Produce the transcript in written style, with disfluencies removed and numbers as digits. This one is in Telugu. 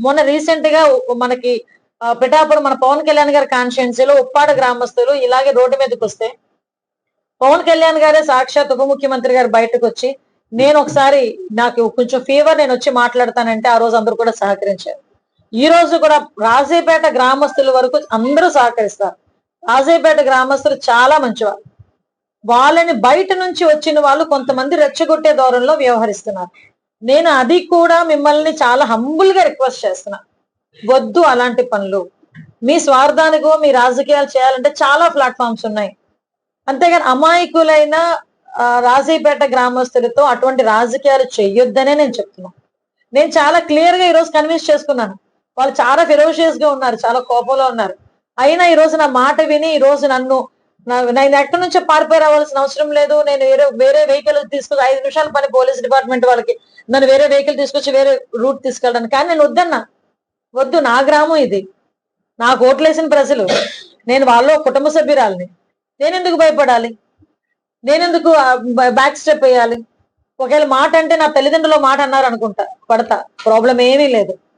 మొన్న రీసెంట్ గా మనకి పిఠాపురం మన పవన్ కళ్యాణ్ గారి కాన్స్టిట్యున్సీలో ఉప్పాడ గ్రామస్తులు ఇలాగే రోడ్డు మీదకి వస్తే పవన్ కళ్యాణ్ గారే సాక్షాత్ ఉప ముఖ్యమంత్రి గారు బయటకు వచ్చి నేను ఒకసారి నాకు కొంచెం ఫీవర్ నేను వచ్చి మాట్లాడతానంటే ఆ రోజు అందరూ కూడా సహకరించారు. ఈ రోజు కూడా రాజేపేట గ్రామస్తుల వరకు అందరూ సహకరిస్తారు. రాజేపేట గ్రామస్తులు చాలా మంచివారు. వాళ్ళని బయట నుంచి వచ్చిన వాళ్ళు కొంతమంది రెచ్చగొట్టే ధోరణిలో వ్యవహరిస్తున్నారు. నేను అది కూడా మిమ్మల్ని చాలా హంబుల్ గా రిక్వెస్ట్ చేస్తున్నా. వద్దు అలాంటి పనులు. మీ స్వార్థానికో మీ రాజకీయాలు చేయాలంటే చాలా ప్లాట్ఫామ్స్ ఉన్నాయి. అంతేగాని అమాయకులైన రాజీపేట గ్రామస్తులతో అటువంటి రాజకీయాలు చెయ్యొద్దనే నేను చెప్తున్నా. నేను చాలా క్లియర్ గా ఈరోజు కన్విన్స్ చేసుకున్నాను. వాళ్ళు చాలా ఫెరోషియస్ గా ఉన్నారు, చాలా కోపంలో ఉన్నారు. అయినా ఈ రోజు నా మాట విని ఈ రోజు నేను ఎక్కడి నుంచో పారిపోయి రావాల్సిన అవసరం లేదు. నేను వేరే వెహికల్ తీసుకొచ్చి 5 నిమిషాల పని పోలీస్ డిపార్ట్మెంట్ వాళ్ళకి నన్ను వేరే వెహికల్ తీసుకొచ్చి వేరే రూట్ తీసుకెళ్ళడానికి. కానీ నేను వద్దన్నా. వద్దు, నా గ్రామం ఇది, నాకు ఓట్లేసిన ప్రజలు, నేను వాళ్ళ కుటుంబ సభ్యురాలిని. నేనెందుకు భయపడాలి? నేనెందుకు బ్యాక్ స్టెప్ వేయాలి? ఒకవేళ మాట అంటే నా తల్లిదండ్రులు మాట అన్నారు అనుకుంటా, పడతా, ప్రాబ్లం ఏమీ లేదు.